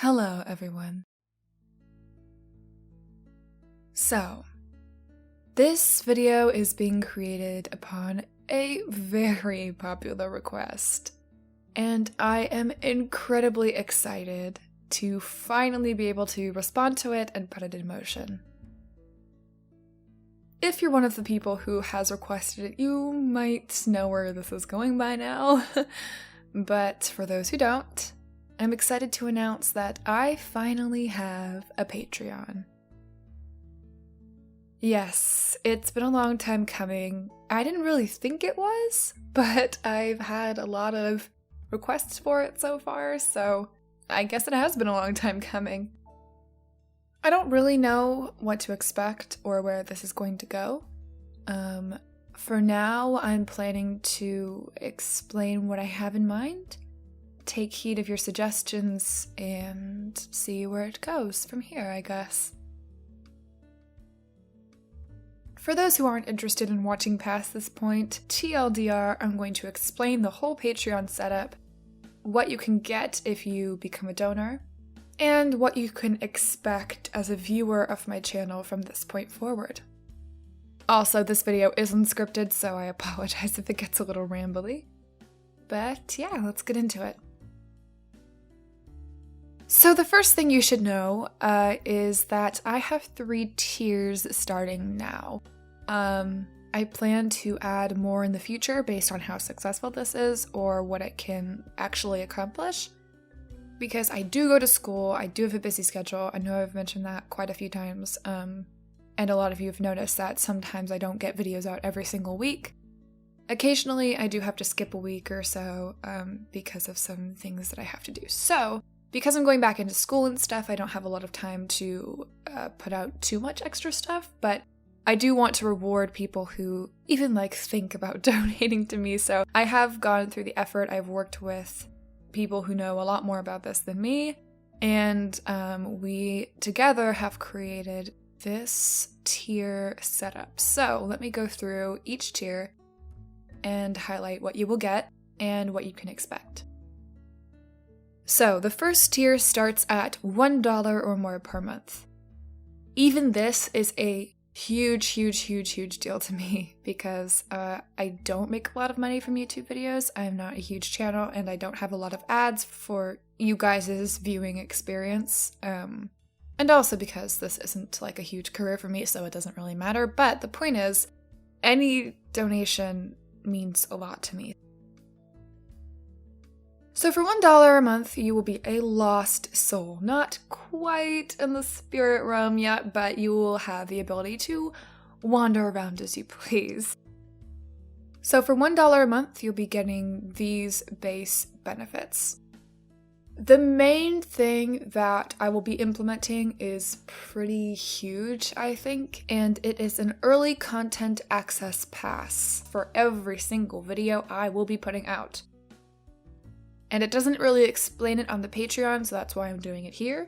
Hello, everyone. So, this video is being created upon a very popular request, and I am incredibly excited to finally be able to respond to it and put it in motion. If you're one of the people who has requested it, you might know where this is going by now, but for those who don't, I'm excited to announce that I finally have a Patreon. Yes, it's been a long time coming. I didn't really think it was, but I've had a lot of requests for it so far, so I guess it has been a long time coming. I don't really know what to expect or where this is going to go. For now, I'm planning to explain what I have in mind, take heed of your suggestions, and see where it goes from here, I guess. For those who aren't interested in watching past this point, TLDR, I'm going to explain the whole Patreon setup, what you can get if you become a donor, and what you can expect as a viewer of my channel from this point forward. Also, this video isn't scripted, so I apologize if it gets a little rambly. But yeah, let's get into it. So the first thing you should know is that I have 3 tiers starting now. I plan to add more in the future based on how successful this is or what it can actually accomplish. Because I do go to school, I do have a busy schedule. I know I've mentioned that quite a few times. And a lot of you have noticed that sometimes I don't get videos out every single week. Occasionally, I do have to skip a week or so because of some things that I have to do. So, because I'm going back into school and stuff, I don't have a lot of time to put out too much extra stuff, but I do want to reward people who even think about donating to me. So I have gone through the effort. I've worked with people who know a lot more about this than me, and we together have created this tier setup. So let me go through each tier and highlight what you will get and what you can expect. So the first tier starts at $1 or more per month. Even this is a huge deal to me because I don't make a lot of money from YouTube videos. I'm not a huge channel and I don't have a lot of ads for you guys' viewing experience. And also because this isn't a huge career for me, so it doesn't really matter. But the point is, any donation means a lot to me. So for $1 a month, you will be a lost soul. Not quite in the spirit realm yet, but you will have the ability to wander around as you please. So for $1 a month, you'll be getting these base benefits. The main thing that I will be implementing is pretty huge, I think, and it is an early content access pass for every single video I will be putting out. And it doesn't really explain it on the Patreon, so that's why I'm doing it here.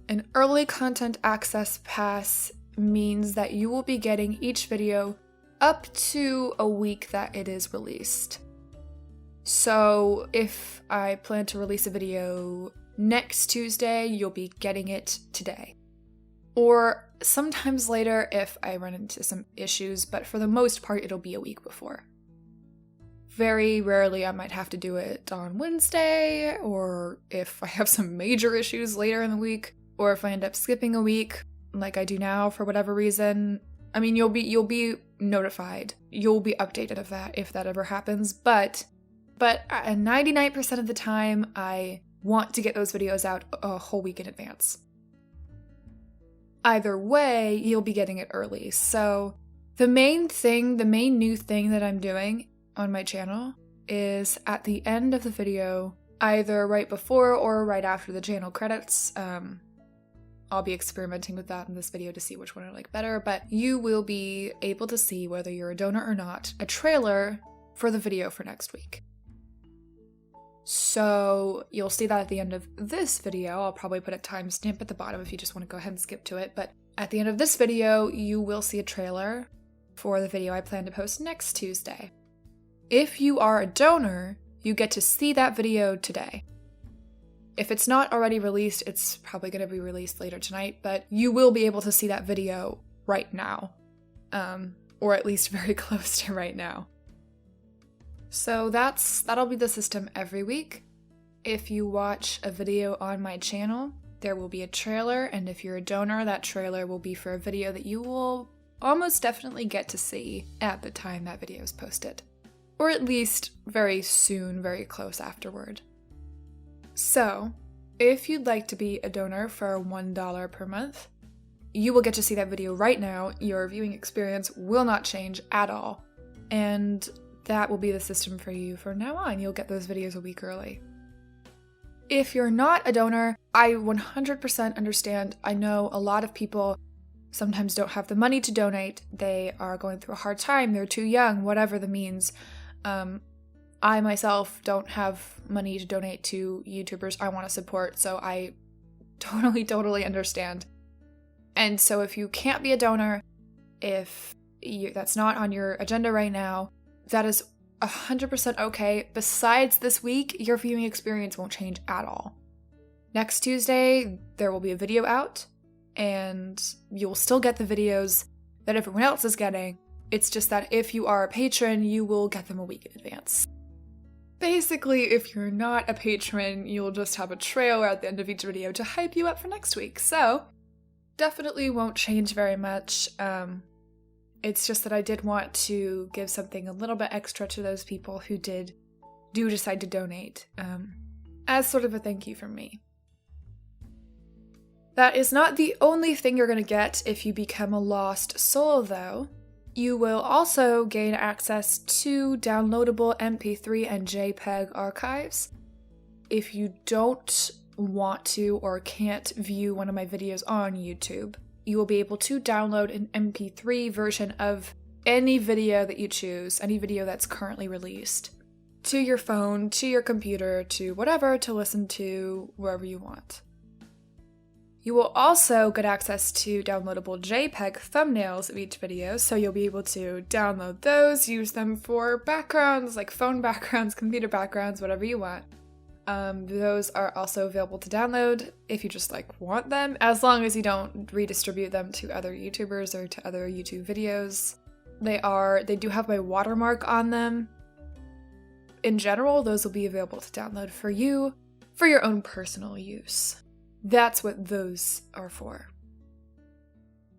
An early content access pass means that you will be getting each video up to a week that it is released. So if I plan to release a video next Tuesday, you'll be getting it today. Or sometimes later if I run into some issues, but for the most part, it'll be a week before. Very rarely I might have to do it on Wednesday, or if I have some major issues later in the week, or if I end up skipping a week like I do now for whatever reason. I mean, you'll be notified. You'll be updated of that if that ever happens, but 99% of the time, I want to get those videos out a whole week in advance. Either way, you'll be getting it early. So the main new thing that I'm doing on my channel is at the end of the video, either right before or right after the channel credits. I'll be experimenting with that in this video to see which one I like better, but you will be able to see, whether you're a donor or not, a trailer for the video for next week. So you'll see that at the end of this video. I'll probably put a timestamp at the bottom if you just want to go ahead and skip to it. But at the end of this video, you will see a trailer for the video I plan to post next Tuesday. If you are a donor, you get to see that video today. If it's not already released, it's probably going to be released later tonight, but you will be able to see that video right now. Or at least very close to right now. So that'll be the system every week. If you watch a video on my channel, there will be a trailer, and if you're a donor, that trailer will be for a video that you will almost definitely get to see at the time that video is posted. Or at least very soon, very close afterward. So, if you'd like to be a donor for $1 per month, you will get to see that video right now. Your viewing experience will not change at all. And that will be the system for you from now on. You'll get those videos a week early. If you're not a donor, I 100% understand. I know a lot of people sometimes don't have the money to donate. They are going through a hard time. They're too young, whatever the means. I myself don't have money to donate to YouTubers I want to support, so I totally understand. And so if you can't be a donor, if that's not on your agenda right now, that is 100% okay. Besides this week, your viewing experience won't change at all. Next Tuesday, there will be a video out, and you will still get the videos that everyone else is getting. It's just that if you are a patron, you will get them a week in advance. Basically, if you're not a patron, you'll just have a trailer at the end of each video to hype you up for next week. So, definitely won't change very much. It's just that I did want to give something a little bit extra to those people who do decide to donate, as sort of a thank you from me. That is not the only thing you're going to get if you become a lost soul, though. You will also gain access to downloadable MP3 and JPEG archives. If you don't want to or can't view one of my videos on YouTube, you will be able to download an MP3 version of any video that you choose, any video that's currently released, to your phone, to your computer, to whatever, to listen to wherever you want. You will also get access to downloadable JPEG thumbnails of each video, so you'll be able to download those, use them for backgrounds, like phone backgrounds, computer backgrounds, whatever you want. Those are also available to download if you just want them, as long as you don't redistribute them to other YouTubers or to other YouTube videos. They do have my watermark on them. In general, those will be available to download for you, for your own personal use. That's what those are for.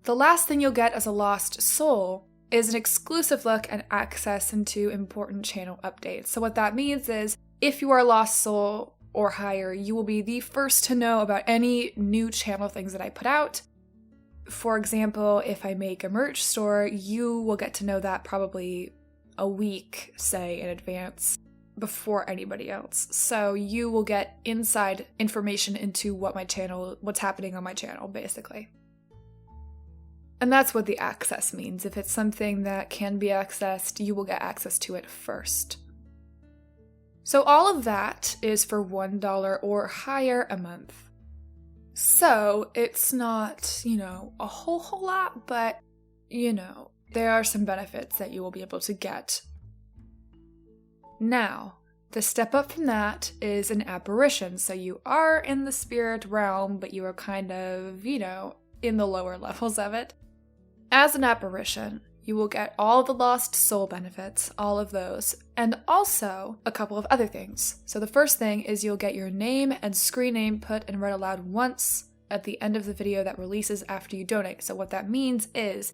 The last thing you'll get as a lost soul is an exclusive look and access into important channel updates. So what that means is, if you are a lost soul or higher, you will be the first to know about any new channel things that I put out. For example, if I make a merch store, you will get to know that probably a week, say, in advance before anybody else. So you will get inside information into what's happening on my channel, basically. And that's what the access means. If it's something that can be accessed, you will get access to it first. So all of that is for $1 or higher a month. So it's not, a whole lot, but, there are some benefits that you will be able to get. Now, the step up from that is an apparition. So you are in the spirit realm, but you are kind of, in the lower levels of it. As an apparition, you will get all the lost soul benefits, all of those, and also a couple of other things. So the first thing is you'll get your name and screen name put and read aloud once at the end of the video that releases after you donate. So what that means is,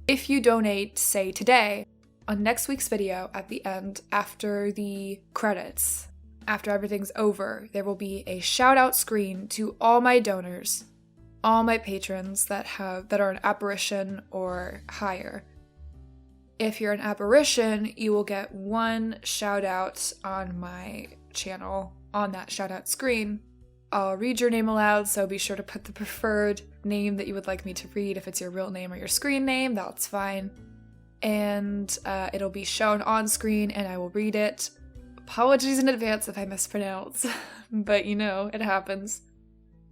if you donate, say today, on next week's video at the end, after the credits, after everything's over, there will be a shout out screen to all my donors, all my patrons that are an apparition or higher. If you're an apparition, you will get one shout out on my channel on that shout out screen. I'll read your name aloud, so be sure to put the preferred name that you would like me to read. If it's your real name or your screen name, that's fine. And it'll be shown on screen and I will read it. Apologies in advance if I mispronounce, but it happens.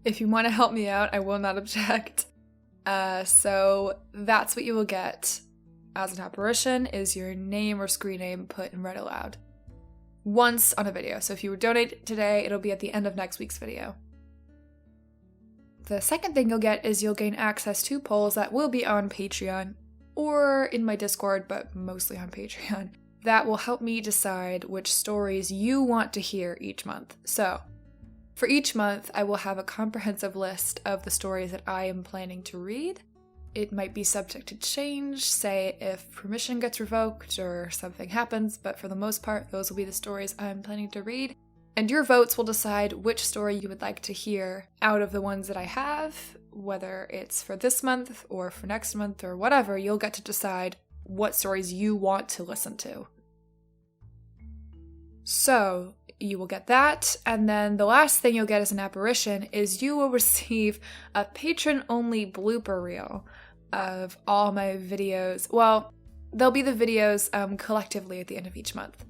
If you want to help me out, I will not object. So that's what you will get as an apparition, is your name or screen name put and read aloud. once on a video. So if you donate today, it'll be at the end of next week's video. The second thing you'll get is you'll gain access to polls that will be on Patreon or in my Discord, but mostly on Patreon. That will help me decide which stories you want to hear each month. So, for each month, I will have a comprehensive list of the stories that I am planning to read. It might be subject to change, say if permission gets revoked or something happens, but for the most part, those will be the stories I'm planning to read. And your votes will decide which story you would like to hear out of the ones that I have, whether it's for this month or for next month or whatever. You'll get to decide what stories you want to listen to. So, you will get that, and then the last thing you'll get as an apparition is you will receive a patron-only blooper reel of all my videos. Well, they'll be the videos collectively at the end of each month.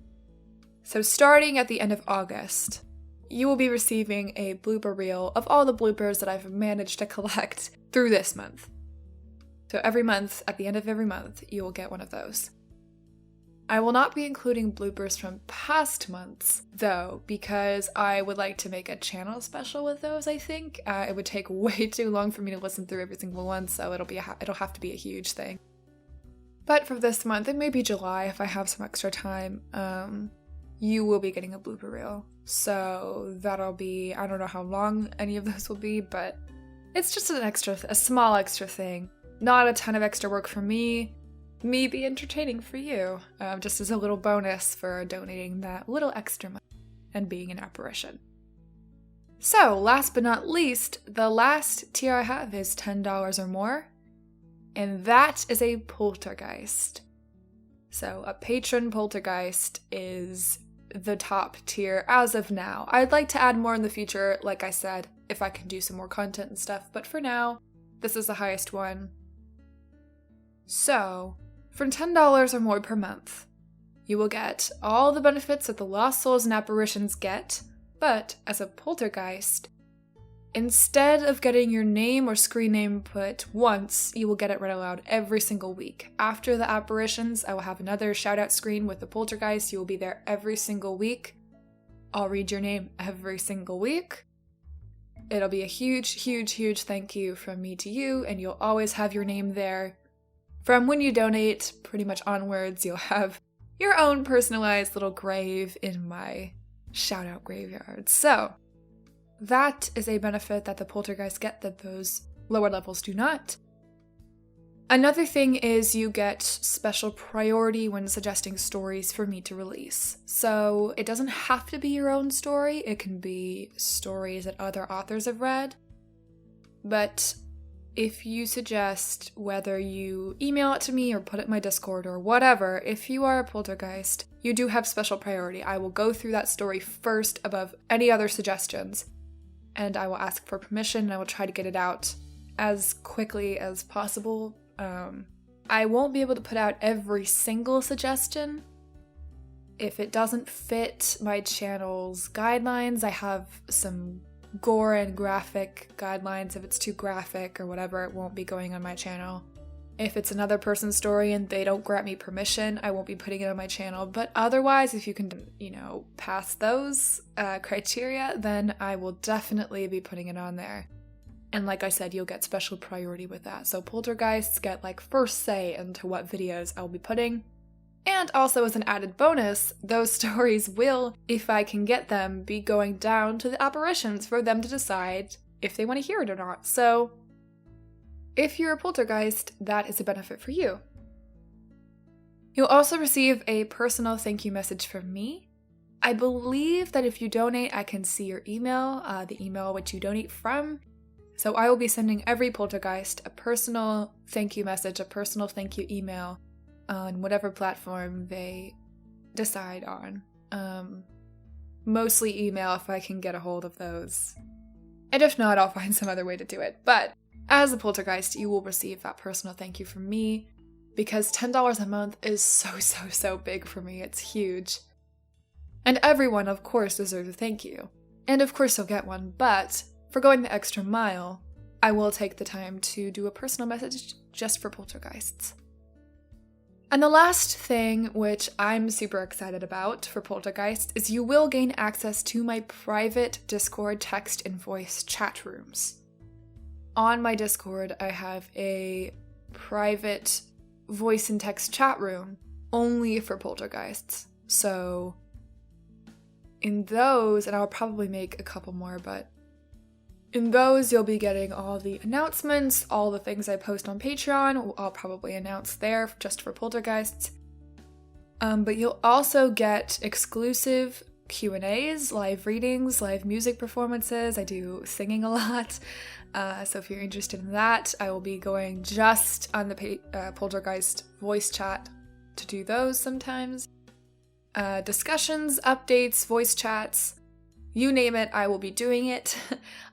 So starting at the end of August, you will be receiving a blooper reel of all the bloopers that I've managed to collect through this month. So every month, at the end of every month, you will get one of those. I will not be including bloopers from past months, though, because I would like to make a channel special with those, I think. It would take way too long for me to listen through every single one, so it'll have to be a huge thing. But for this month, it may be July if I have some extra time, you will be getting a blooper reel. So that'll be, I don't know how long any of those will be, but it's just a small extra thing. Not a ton of extra work for me. Me be entertaining for you, just as a little bonus for donating that little extra money and being an apparition. So, last but not least, the last tier I have is $10 or more, and that is a poltergeist. So, a patron poltergeist is the top tier as of now. I'd like to add more in the future, like I said, if I can do some more content and stuff, but for now, this is the highest one. So, for $10 or more per month, you will get all the benefits that the lost souls and apparitions get, but as a poltergeist, instead of getting your name or screen name put once, you will get it read aloud every single week. After the apparitions, I will have another shout-out screen with the poltergeist. You will be there every single week. I'll read your name every single week. It'll be a huge, huge, huge thank you from me to you, and you'll always have your name there. From when you donate, pretty much onwards, you'll have your own personalized little grave in my shout-out graveyard. So, that is a benefit that the poltergeists get that those lower levels do not. Another thing is you get special priority when suggesting stories for me to release. So, it doesn't have to be your own story, it can be stories that other authors have read. But if you suggest, whether you email it to me or put it in my Discord or whatever, if you are a poltergeist, you do have special priority. I will go through that story first above any other suggestions, and I will ask for permission, and I will try to get it out as quickly as possible. I won't be able to put out every single suggestion. If it doesn't fit my channel's guidelines, I have some gore and graphic guidelines. If it's too graphic or whatever, it won't be going on my channel. If it's another person's story and they don't grant me permission, I won't be putting it on my channel. But otherwise, if you can, pass those criteria, then I will definitely be putting it on there. And like I said, you'll get special priority with that. So poltergeists get first say into what videos I'll be putting. And also as an added bonus, those stories will, if I can get them, be going down to the apparitions for them to decide if they want to hear it or not. So, if you're a poltergeist, that is a benefit for you. You'll also receive a personal thank you message from me. I believe that if you donate, I can see your email, the email which you donate from. So I will be sending every poltergeist a personal thank you message, a personal thank you email, on whatever platform they decide on. Mostly email if I can get a hold of those. And if not, I'll find some other way to do it. But as a poltergeist, you will receive that personal thank you from me, because $10 a month is so big for me. It's huge. And everyone, of course, deserves a thank you. And of course you'll get one, but for going the extra mile, I will take the time to do a personal message just for poltergeists. And the last thing, which I'm super excited about for Poltergeist, is you will gain access to my private Discord text and voice chat rooms. On my Discord, I have a private voice and text chat room only for Poltergeists. So in those, and I'll probably make a couple more, but in those you'll be getting all the announcements, all the things I post on Patreon, I'll probably announce there just for Poltergeists. But you'll also get exclusive Q&As, live readings, live music performances. I do singing a lot. So if you're interested in that, I will be going just on the Poltergeist voice chat to do those sometimes. Discussions, updates, voice chats, you name it, I will be doing it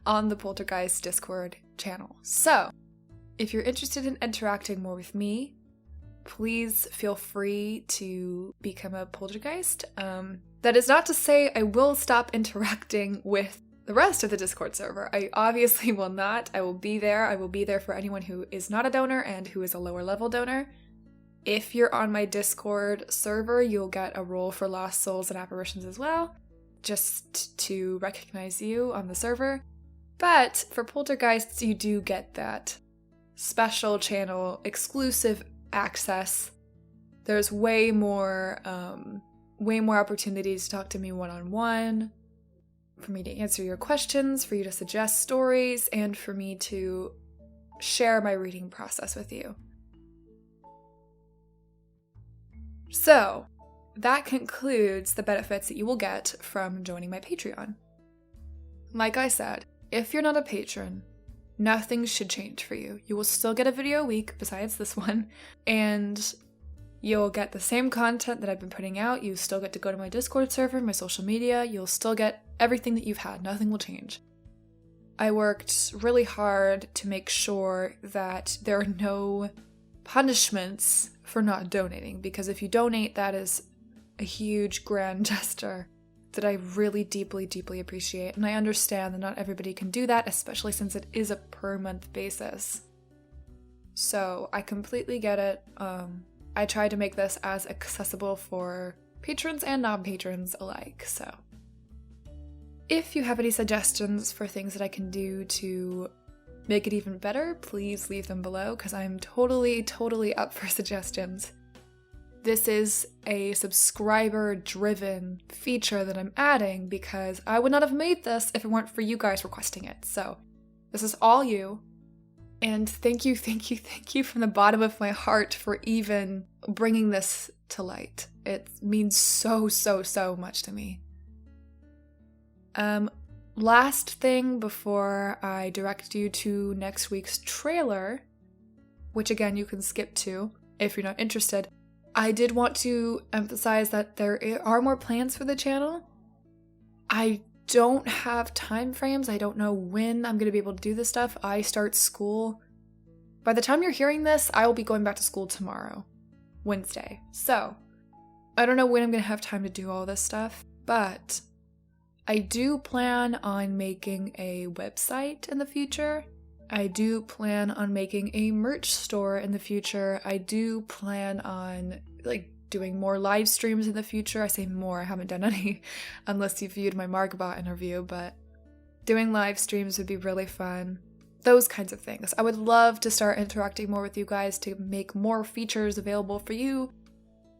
on the Poltergeist Discord channel. So if you're interested in interacting more with me, please feel free to become a Poltergeist. That is not to say I will stop interacting with the rest of the Discord server. I obviously will not. I will be there. I will be there for anyone who is not a donor and who is a lower level donor. If you're on my Discord server, you'll get a role for Lost Souls and Apparitions as well, just to recognize you on the server. But for Poltergeists, you do get that special channel exclusive access. There's way more opportunities to talk to me one-on-one, for me to answer your questions, for you to suggest stories, and for me to share my reading process with you. So, that concludes the benefits that you will get from joining my Patreon. Like I said, if you're not a patron, nothing should change for you. You will still get a video a week besides this one, and you'll get the same content that I've been putting out. You still get to go to my Discord server, my social media. You'll still get everything that you've had. Nothing will change. I worked really hard to make sure that there are no punishments for not donating, because if you donate, that is a huge grand gesture that I really deeply, deeply appreciate. And I understand that not everybody can do that, especially since it is a per month basis. So I completely get it. I try to make this as accessible for patrons and non-patrons alike, so. If you have any suggestions for things that I can do to make it even better, please leave them below, because I'm totally, totally up for suggestions. This is a subscriber-driven feature that I'm adding because I would not have made this if it weren't for you guys requesting it. So this is all you. And thank you from the bottom of my heart for even bringing this to light. It means so, so, so much to me. Last thing before I direct you to next week's trailer, which again you can skip to if you're not interested, I did want to emphasize that there are more plans for the channel. I don't have time frames. I don't know when I'm going to be able to do this stuff. I start school. By the time you're hearing this, I will be going back to school tomorrow, Wednesday. So I don't know when I'm going to have time to do all this stuff, but I do plan on making a website in the future. I do plan on making a merch store in the future. I do plan on doing more live streams in the future. I say more, I haven't done any unless you viewed my Margbot interview, but doing live streams would be really fun. Those kinds of things. I would love to start interacting more with you guys to make more features available for you.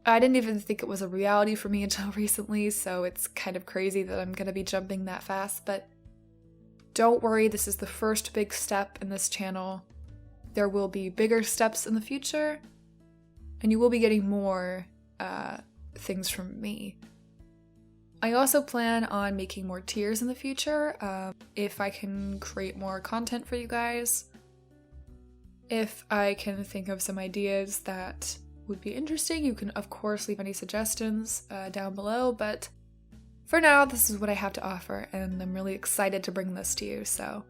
I didn't even think it was a reality for me until recently, so it's kind of crazy that I'm going to be jumping that fast, but don't worry, this is the first big step in this channel. There will be bigger steps in the future, and you will be getting more things from me. I also plan on making more tiers in the future, if I can create more content for you guys. If I can think of some ideas that would be interesting, you can of course leave any suggestions down below, but for now, this is what I have to offer, and I'm really excited to bring this to you, so.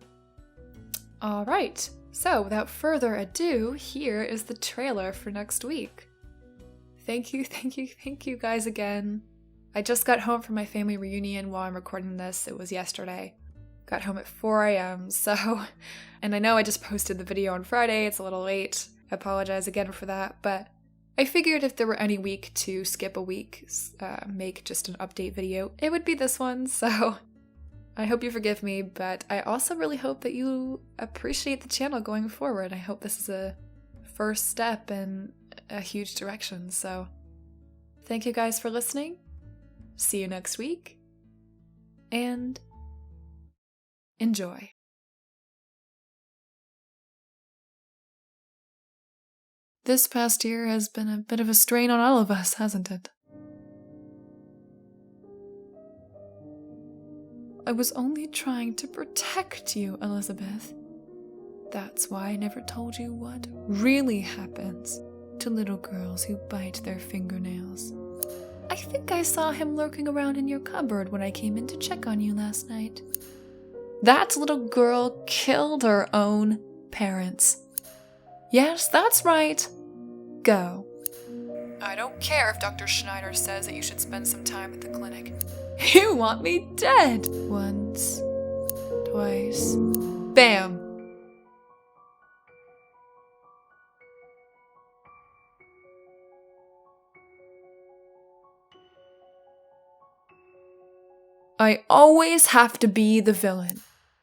Alright, so without further ado, here is the trailer for next week. Thank you guys again. I just got home from my family reunion while I'm recording this. It was yesterday. Got home at 4 a.m., so, and I know I just posted the video on Friday, it's a little late. I apologize again for that, but I figured if there were any week to skip a week, make just an update video, it would be this one, so I hope you forgive me, but I also really hope that you appreciate the channel going forward. I hope this is a first step in a huge direction, so thank you guys for listening. See you next week, and enjoy. This past year has been a bit of a strain on all of us, hasn't it? I was only trying to protect you, Elizabeth. That's why I never told you what really happens to little girls who bite their fingernails. I think I saw him lurking around in your cupboard when I came in to check on you last night. That little girl killed her own parents. Yes, that's right. Go. I don't care if Dr. Schneider says that you should spend some time at the clinic. You want me dead. Once, twice, bam. I always have to be the villain.